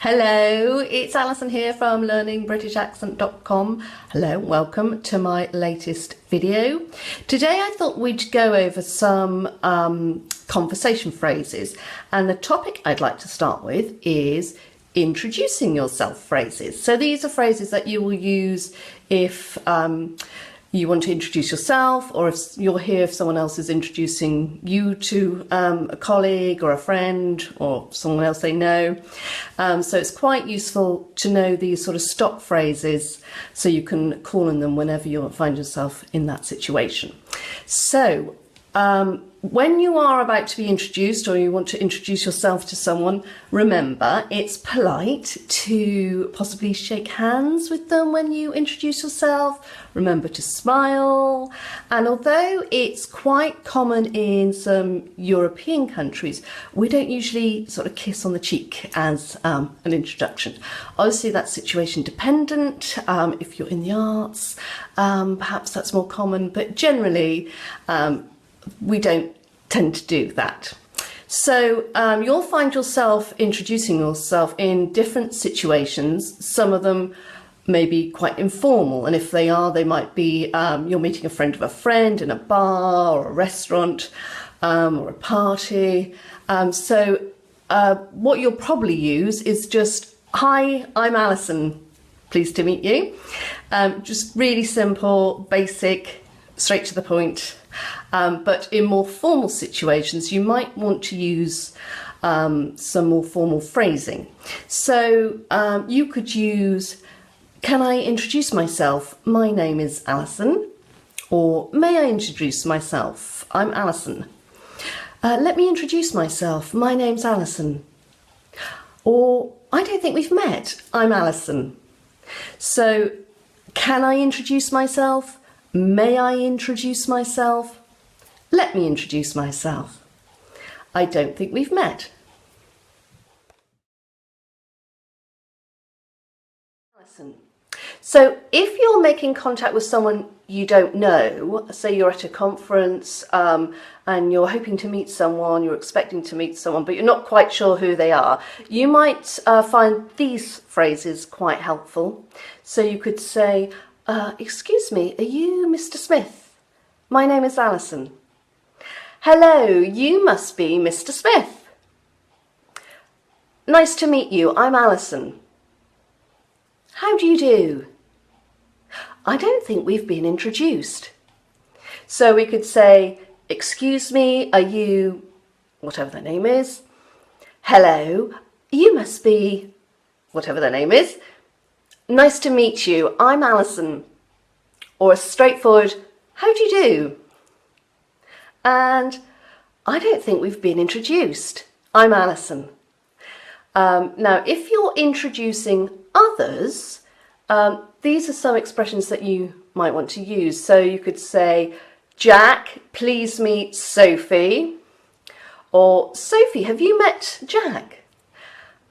Hello, it's Alison here from learningbritishaccent.com. Hello, welcome to my latest video. Today I thought we'd go over some conversation phrases, and the topic I'd like to start with is introducing yourself phrases. So these are phrases that you will use if you want to introduce yourself, or if you're here if someone else is introducing you to a colleague or a friend or someone else they know. So it's quite useful to know these sort of stock phrases so you can call on them whenever you find yourself in that situation. So when you are about to be introduced or you want to introduce yourself to someone, remember it's polite to possibly shake hands with them when you introduce yourself. Remember to smile. And although it's quite common in some European countries, we don't usually sort of kiss on the cheek as an introduction. Obviously that's situation dependent. If you're in the arts, perhaps that's more common, but generally we don't tend to do that. So you'll find yourself introducing yourself in different situations. Some of them may be quite informal, and if they are, they might be you're meeting a friend of a friend in a bar or a restaurant or a party. So what you'll probably use is just, "Hi, I'm Alison, pleased to meet you." Just really simple, basic, straight to the point. But in more formal situations, you might want to use some more formal phrasing. So you could use, "Can I introduce myself? My name is Alison." Or, "May I introduce myself? I'm Alison." "Let me introduce myself. My name's Alison." Or, "I don't think we've met. I'm Alison." So, can I introduce myself? May I introduce myself? Let me introduce myself. I don't think we've met. Listen. So if you're making contact with someone you don't know, say you're at a conference and you're hoping to meet someone, you're expecting to meet someone, but you're not quite sure who they are, you might find these phrases quite helpful. So you could say, "Excuse me, are you Mr. Smith? My name is Alison." "Hello, you must be Mr. Smith." "Nice to meet you, I'm Alison." "How do you do?" "I don't think we've been introduced." So we could say, "Excuse me, are you," whatever their name is. "Hello, you must be," whatever their name is. "Nice to meet you, I'm Alison." Or a straightforward, "How do you do?" And, "I don't think we've been introduced. I'm Alison." Now, if you're introducing others, these are some expressions that you might want to use. So you could say, "Jack, please meet Sophie." Or, "Sophie, have you met Jack?"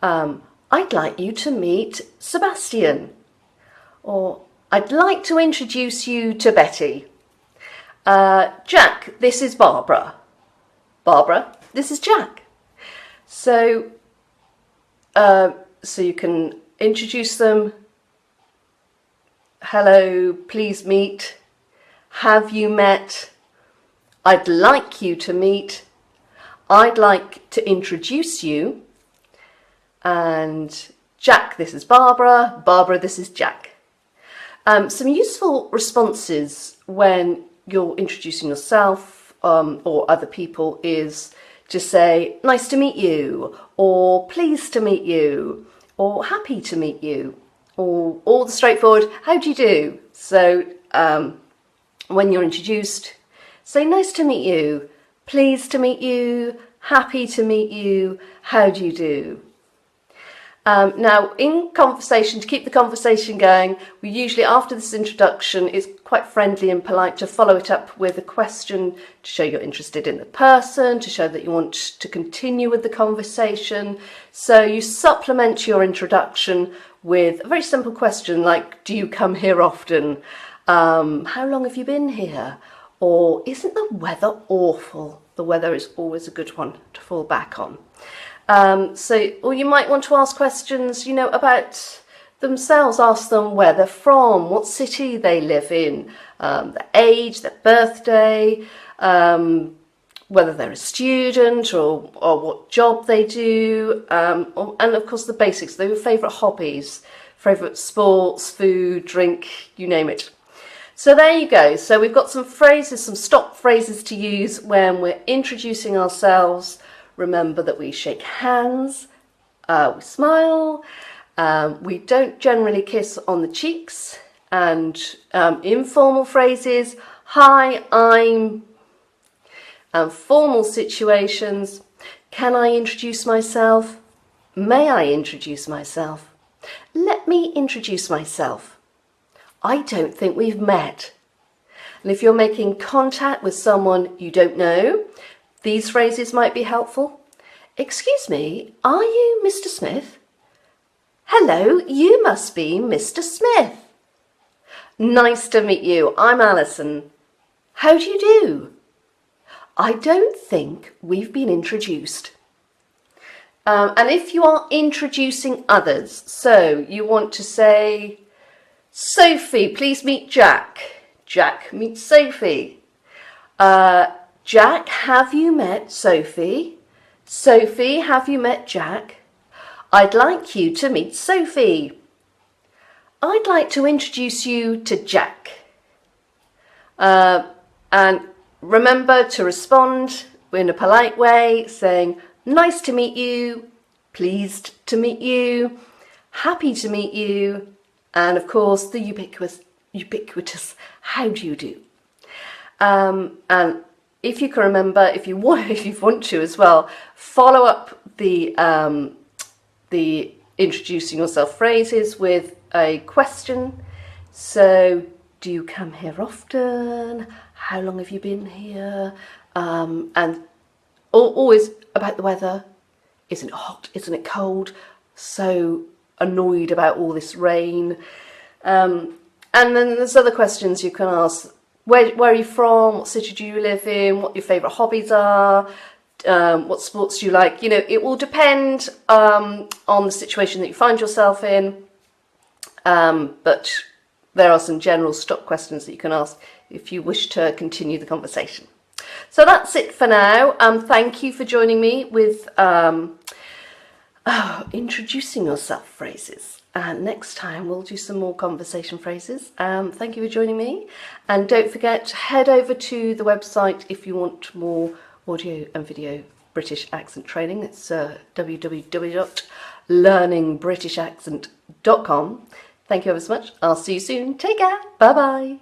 "I'd like you to meet Sebastian." Or, "I'd like to introduce you to Betty." "Jack, this is Barbara." "Barbara, this is Jack." So, so you can introduce them. "Hello, please meet." "Have you met?" "I'd like you to meet." "I'd like to introduce you." And, "Jack, this is Barbara. Barbara, this is Jack." Some useful responses when you're introducing yourself or other people is to say, "Nice to meet you," or "Pleased to meet you," or "Happy to meet you," or all the straightforward, "How do you do?" So when you're introduced, say, "Nice to meet you," "Pleased to meet you," "Happy to meet you," "How do you do?" Now, in conversation, to keep the conversation going, we usually, after this introduction, it's quite friendly and polite to follow it up with a question to show you're interested in the person, to show that you want to continue with the conversation. So you supplement your introduction with a very simple question like, "Do you come here often?" "How long have you been here?" or isn't the weather awful? The weather is always a good one to fall back on. Or you might want to ask questions, you know, about themselves. Ask them where they're from, what city they live in, their age, their birthday, whether they're a student or what job they do, and of course the basics, their favourite hobbies, favourite sports, food, drink, you name it. So there you go. So we've got some phrases, some stock phrases to use when we're introducing ourselves. Remember that we shake hands, we smile, we don't generally kiss on the cheeks, and informal phrases, hi, I'm, and formal situations, can I introduce myself? May I introduce myself? Let me introduce myself. I don't think we've met. And if you're making contact with someone you don't know, these phrases might be helpful. Excuse me, are you Mr. Smith? Hello, you must be Mr. Smith. Nice to meet you, I'm Alison. How do you do? I don't think we've been introduced. And if you are introducing others, so you want to say, Sophie, please meet Jack. Jack, meet Sophie. Jack, have you met Sophie? Sophie, have you met Jack? I'd like you to meet Sophie. I'd like to introduce you to Jack. And remember to respond in a polite way, saying, nice to meet you, pleased to meet you, happy to meet you, and of course the ubiquitous how do you do. And if you can remember, if you want to as well, follow up the introducing yourself phrases with a question. So, do you come here often? How long have you been here? And always about the weather. Isn't it hot? Isn't it cold? So annoyed about all this rain. And then there's other questions you can ask. Where are you from? What city do you live in? What your favourite hobbies are? What sports do you like? You know, it will depend on the situation that you find yourself in. But there are some general stock questions that you can ask if you wish to continue the conversation. So that's it for now. Thank you for joining me with introducing yourself phrases. And next time we'll do some more conversation phrases. Thank you for joining me. And don't forget to head over to the website if you want more audio and video British accent training. It's www.learningbritishaccent.com. Thank you ever so much. I'll see you soon. Take care. Bye bye.